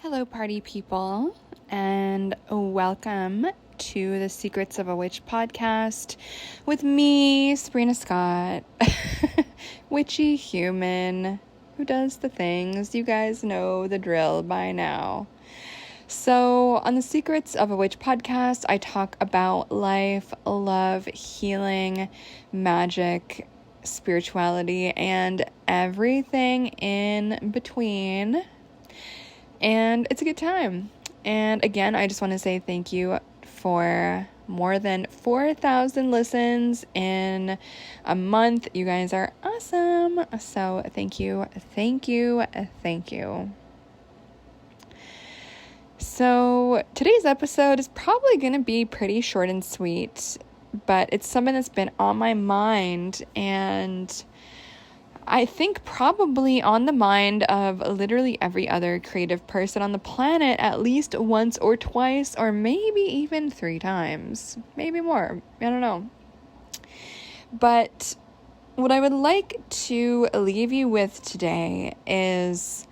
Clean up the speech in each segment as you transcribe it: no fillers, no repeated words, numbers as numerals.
Hello, party people, and welcome to the Secrets of a Witch podcast with me, Sabrina Scott, witchy human who does the things. You guys know the drill by now. So, on the Secrets of a Witch podcast, I talk about life, love, healing, magic, spirituality, and everything in between. And it's a good time. And again, I just want to say thank you for more than 4,000 listens in a month. You guys are awesome. So thank you, thank you, thank you. So today's episode is probably going to be pretty short and sweet, but it's something that's been on my mind, and I think probably on the mind of literally every other creative person on the planet at least once or twice, or maybe even 3 times, maybe more. I don't know. But what I would like to leave you with today is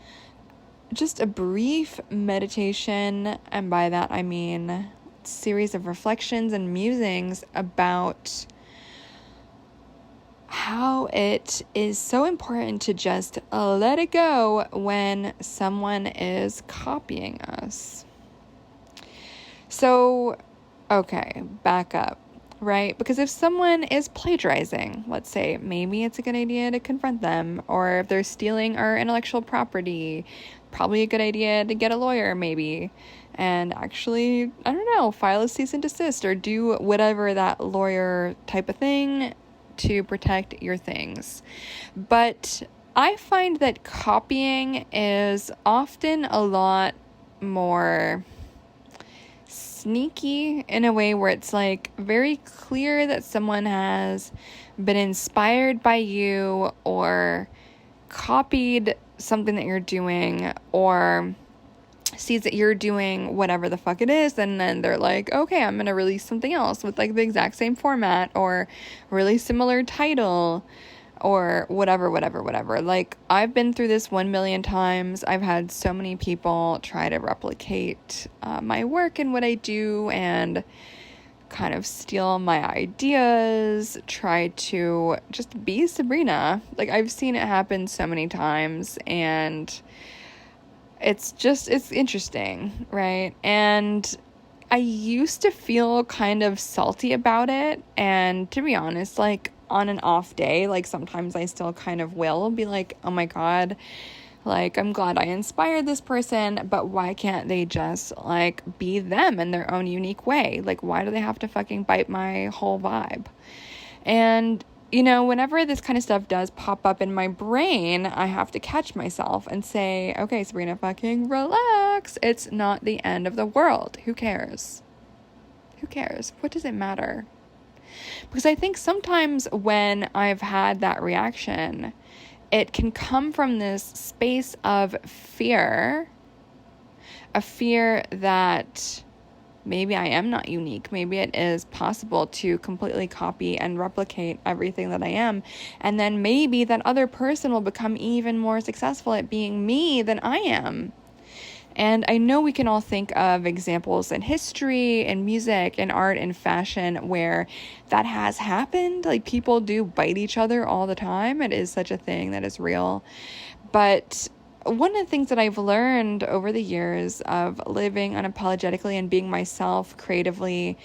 just a brief meditation, and by that I mean a series of reflections and musings about how it is so important to just let it go when someone is copying us. So, okay, back up, right? Because if someone is plagiarizing, let's say, maybe it's a good idea to confront them. Or if they're stealing our intellectual property, probably a good idea to get a lawyer, maybe, and actually, I don't know, file a cease and desist or do whatever that lawyer type of thing to protect your things. But I find that copying is often a lot more sneaky in a way where it's like very clear that someone has been inspired by you or copied something that you're doing, or sees that you're doing whatever the fuck it is, and then they're like, okay, I'm gonna release something else with like the exact same format or really similar title or whatever. Like, I've been through this 1 million times. I've had so many people try to replicate my work and what I do and kind of steal my ideas, try to just be Sabrina. Like, I've seen it happen so many times, and it's interesting, right? And I used to feel kind of salty about it, and to be honest, like, on an off day, like, sometimes I still kind of will be like, oh my god, like, I'm glad I inspired this person, but why can't they just, like, be them in their own unique way? Like, why do they have to fucking bite my whole vibe? And, you know, whenever this kind of stuff does pop up in my brain, I have to catch myself and say, okay, Sabrina, fucking relax. It's not the end of the world. Who cares? Who cares? What does it matter? Because I think sometimes when I've had that reaction, it can come from this space of fear, a fear that maybe I am not unique. Maybe it is possible to completely copy and replicate everything that I am. And then maybe that other person will become even more successful at being me than I am. And I know we can all think of examples in history and music and art and fashion where that has happened. Like, people do bite each other all the time. It is such a thing that is real. But one of the things that I've learned over the years of living unapologetically and being myself creatively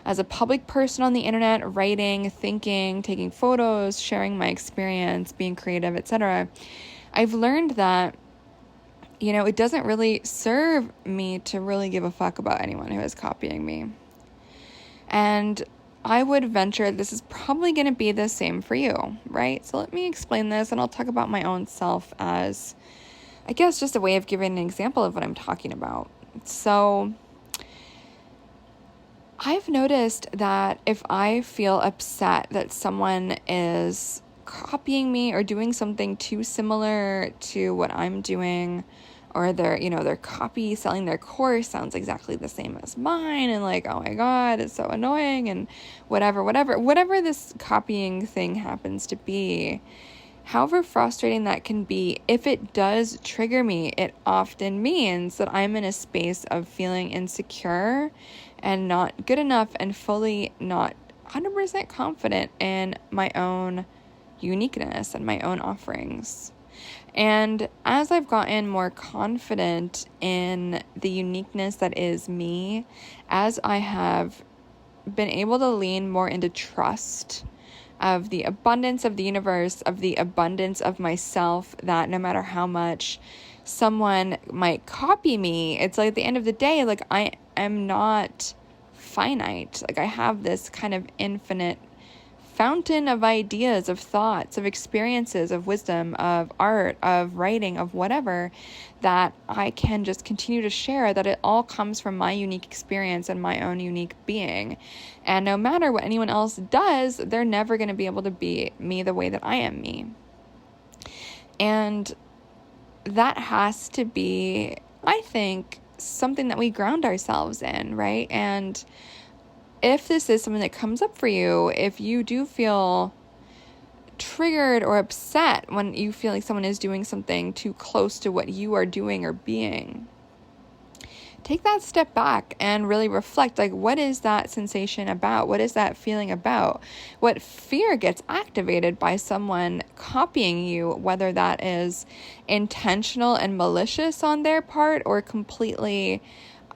as a public person on the internet, writing, thinking, taking photos, sharing my experience, being creative, etc., I've learned that, you know, it doesn't really serve me to really give a fuck about anyone who is copying me. And I would venture this is probably going to be the same for you, right? So let me explain this, and I'll talk about my own self as, I guess, just a way of giving an example of what I'm talking about. So I've noticed that if I feel upset that someone is copying me or doing something too similar to what I'm doing, or their copy selling their course sounds exactly the same as mine, and like, oh my god, it's so annoying, and whatever this copying thing happens to be, however frustrating that can be, if it does trigger me, it often means that I'm in a space of feeling insecure and not good enough and fully not 100% confident in my own uniqueness and my own offerings. And as I've gotten more confident in the uniqueness that is me, as I have been able to lean more into trust of the abundance of the universe, of the abundance of myself, that no matter how much someone might copy me, it's like at the end of the day, like I am not finite. Like I have this kind of infinite fountain of ideas, of thoughts, of experiences, of wisdom, of art, of writing, of whatever, that I can just continue to share, that it all comes from my unique experience and my own unique being. And no matter what anyone else does, they're never going to be able to be me the way that I am me. And that has to be, I think, something that we ground ourselves in, right? And if this is something that comes up for you, if you do feel triggered or upset when you feel like someone is doing something too close to what you are doing or being, take that step back and really reflect, like, what is that sensation about? What is that feeling about? What fear gets activated by someone copying you, whether that is intentional and malicious on their part or completely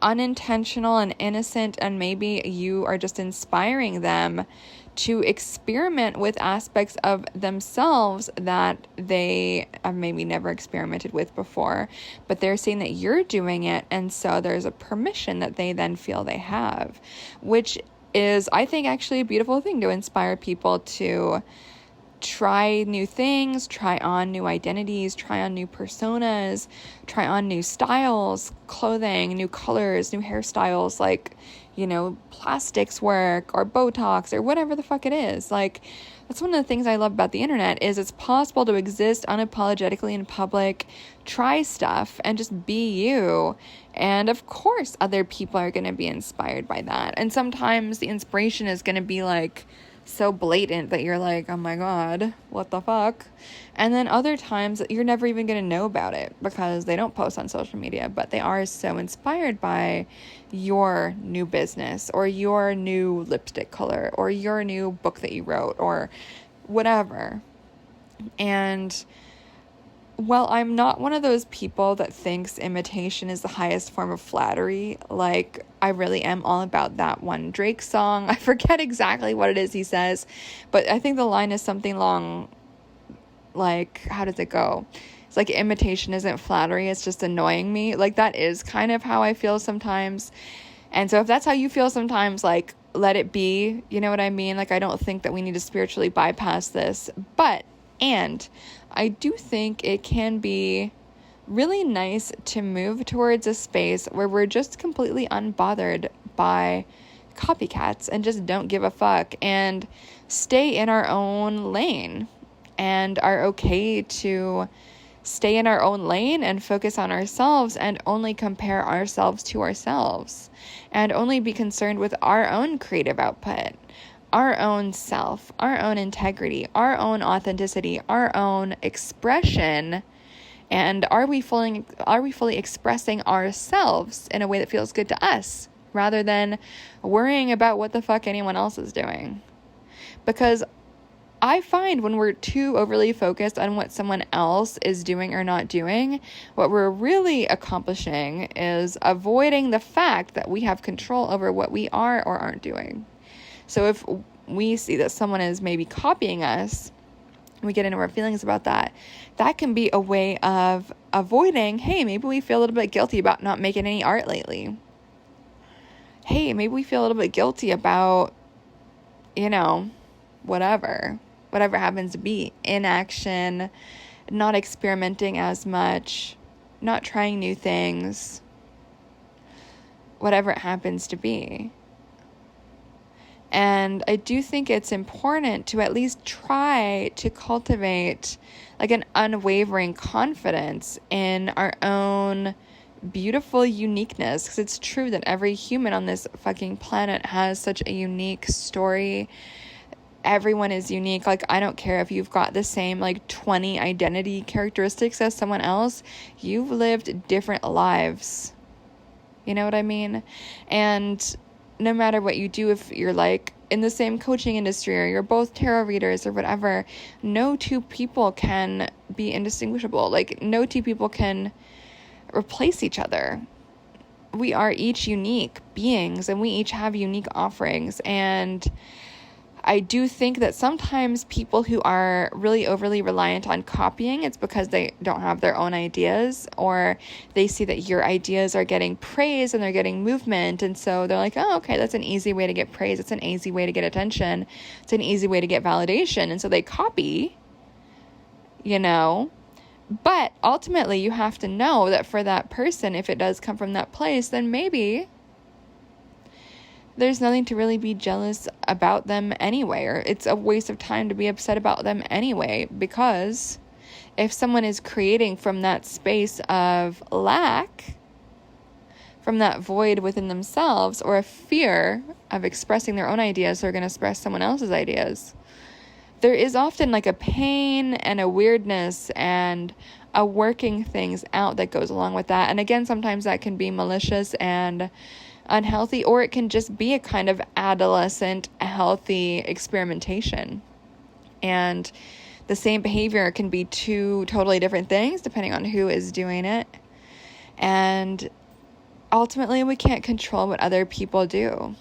unintentional and innocent, and maybe you are just inspiring them to experiment with aspects of themselves that they have maybe never experimented with before, but they're seeing that you're doing it, and so there's a permission that they then feel they have, which is, I think, actually a beautiful thing, to inspire people to try new things, try on new identities, try on new personas, try on new styles, clothing, new colors, new hairstyles, like, plastics work or Botox or whatever the fuck it is. Like, that's one of the things I love about the internet, is it's possible to exist unapologetically in public, try stuff, and just be you. And of course, other people are going to be inspired by that. And sometimes the inspiration is going to be like so blatant that you're like, oh my God, what the fuck? And then other times you're never even going to know about it because they don't post on social media, but they are so inspired by your new business or your new lipstick color or your new book that you wrote or whatever. And while I'm not one of those people that thinks imitation is the highest form of flattery, like, I really am all about that one Drake song. I forget exactly what it is he says, but I think the line is something long, like, how does it go? It's like, imitation isn't flattery, it's just annoying me. Like, that is kind of how I feel sometimes. And so if that's how you feel sometimes, like, let it be, you know what I mean? Like, I don't think that we need to spiritually bypass this, and I do think it can be really nice to move towards a space where we're just completely unbothered by copycats and just don't give a fuck and stay in our own lane and are okay to stay in our own lane and focus on ourselves and only compare ourselves to ourselves and only be concerned with our own creative output, our own self, our own integrity, our own authenticity, our own expression. And are we fully expressing ourselves in a way that feels good to us rather than worrying about what the fuck anyone else is doing? Because I find when we're too overly focused on what someone else is doing or not doing, what we're really accomplishing is avoiding the fact that we have control over what we are or aren't doing. So if we see that someone is maybe copying us, we get into our feelings about that, that can be a way of avoiding, hey, maybe we feel a little bit guilty about not making any art lately. Hey, maybe we feel a little bit guilty about, whatever happens to be, inaction, not experimenting as much, not trying new things, whatever it happens to be. And I do think it's important to at least try to cultivate like an unwavering confidence in our own beautiful uniqueness, because it's true that every human on this fucking planet has such a unique story everyone is unique. Like, I don't care if you've got the same, like, 20 identity characteristics as someone else. You've lived different lives. You know what I mean? And no matter what you do, if you're, like, in the same coaching industry or you're both tarot readers or whatever, no two people can be indistinguishable. Like, no two people can replace each other. We are each unique beings, and we each have unique offerings. And I do think that sometimes people who are really overly reliant on copying, it's because they don't have their own ideas, or they see that your ideas are getting praise and they're getting movement. And so they're like, oh, okay, that's an easy way to get praise. It's an easy way to get attention. It's an easy way to get validation. And so they copy, you know. But ultimately, you have to know that for that person, if it does come from that place, then maybe there's nothing to really be jealous about them anyway, or it's a waste of time to be upset about them anyway, because if someone is creating from that space of lack, from that void within themselves, or a fear of expressing their own ideas, they're going to express someone else's ideas. There is often like a pain and a weirdness and a working things out that goes along with that. And again, sometimes that can be malicious and unhealthy, or it can just be a kind of adolescent, healthy experimentation. And the same behavior can be two totally different things depending on who is doing it. And ultimately, we can't control what other people do.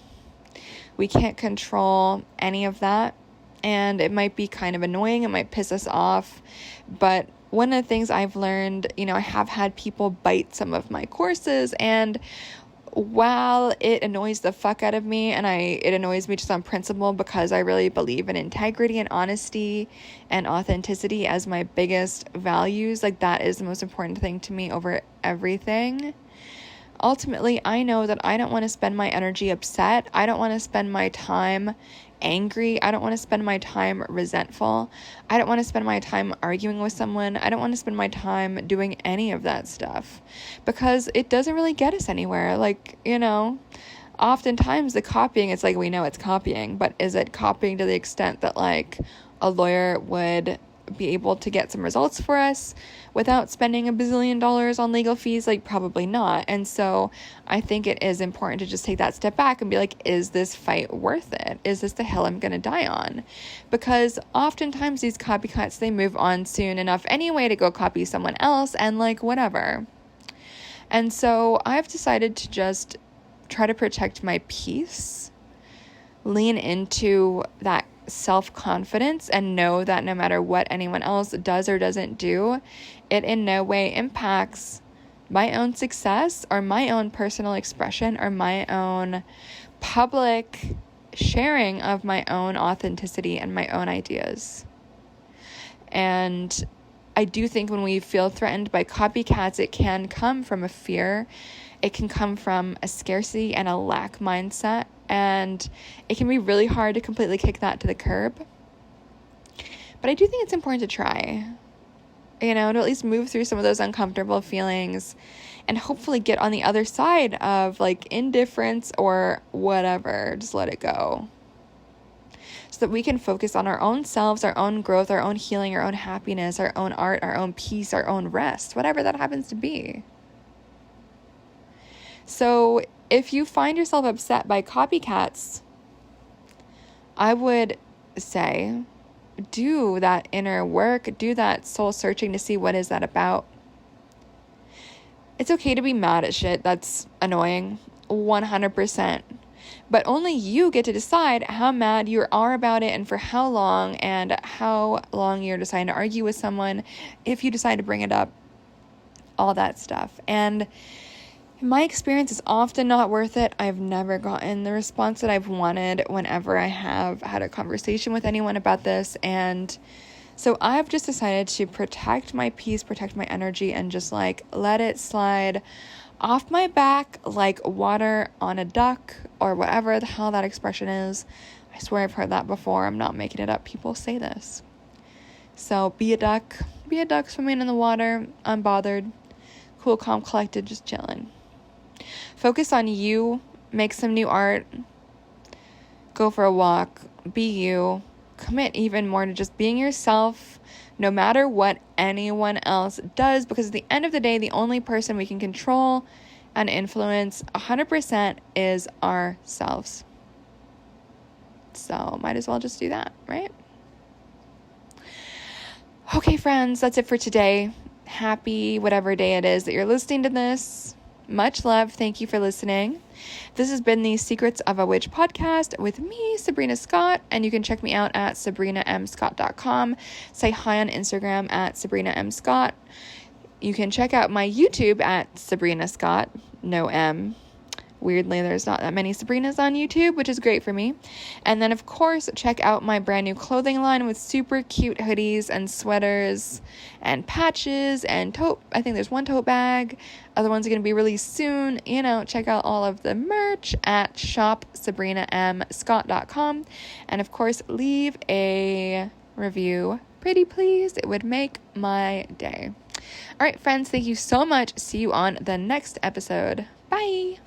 We can't control any of that. And it might be kind of annoying. It might piss us off. But one of the things I've learned, I have had people bite some of my courses, and while it annoys the fuck out of me, and it annoys me just on principle because I really believe in integrity and honesty and authenticity as my biggest values, like that is the most important thing to me over everything. Ultimately, I know that I don't want to spend my energy upset. I don't want to spend my time angry. I don't want to spend my time resentful. I don't want to spend my time arguing with someone. I don't want to spend my time doing any of that stuff because it doesn't really get us anywhere. Like, oftentimes the copying, it's like we know it's copying, but is it copying to the extent that like a lawyer would be able to get some results for us without spending $1 bazillion on legal fees? Like, probably not. And so I think it is important to just take that step back and be like, is this fight worth it? Is this the hill I'm going to die on? Because oftentimes these copycats, they move on soon enough anyway to go copy someone else and like whatever. And so I've decided to just try to protect my peace, lean into that self-confidence, and know that no matter what anyone else does or doesn't do, it in no way impacts my own success or my own personal expression or my own public sharing of my own authenticity and my own ideas. And I do think when we feel threatened by copycats, it can come from a fear. It can come from a scarcity and a lack mindset. And it can be really hard to completely kick that to the curb. But I do think it's important to try, to at least move through some of those uncomfortable feelings and hopefully get on the other side of like indifference or whatever. Just let it go. So that we can focus on our own selves, our own growth, our own healing, our own happiness, our own art, our own peace, our own rest, whatever that happens to be. So if you find yourself upset by copycats, I would say do that inner work, do that soul searching to see what is that about. It's okay to be mad at shit that's annoying, 100%. But only you get to decide how mad you are about it and for how long, and how long you're deciding to argue with someone, if you decide to bring it up, all that stuff. And my experience is often not worth it. I've never gotten the response that I've wanted whenever I have had a conversation with anyone about this. And so I've just decided to protect my peace, protect my energy, and just like let it slide off my back like water on a duck, or whatever the hell that expression is. I swear I've heard that before. I'm not making it up. People say this. So be a duck swimming in the water, unbothered, cool, calm, collected, just chilling. Focus on you, make some new art, go for a walk, be you, commit even more to just being yourself, no matter what anyone else does, because at the end of the day, the only person we can control and influence 100% is ourselves. So might as well just do that, right? Okay, friends, that's it for today. Happy whatever day it is that you're listening to this. Much love. Thank you for listening. This has been the Secrets of a Witch podcast with me, Sabrina Scott, and you can check me out at sabrinamscott.com. Say hi on Instagram at sabrinamscott. You can check out my YouTube at Sabrina Scott, no M. Weirdly, there's not that many Sabrinas on YouTube, which is great for me. And then, of course, check out my brand new clothing line with super cute hoodies and sweaters and patches and I think there's one tote bag. Other ones are going to be released soon. Check out all of the merch at shopsabrinamscott.com. And, of course, leave a review. Pretty please. It would make my day. All right, friends, thank you so much. See you on the next episode. Bye.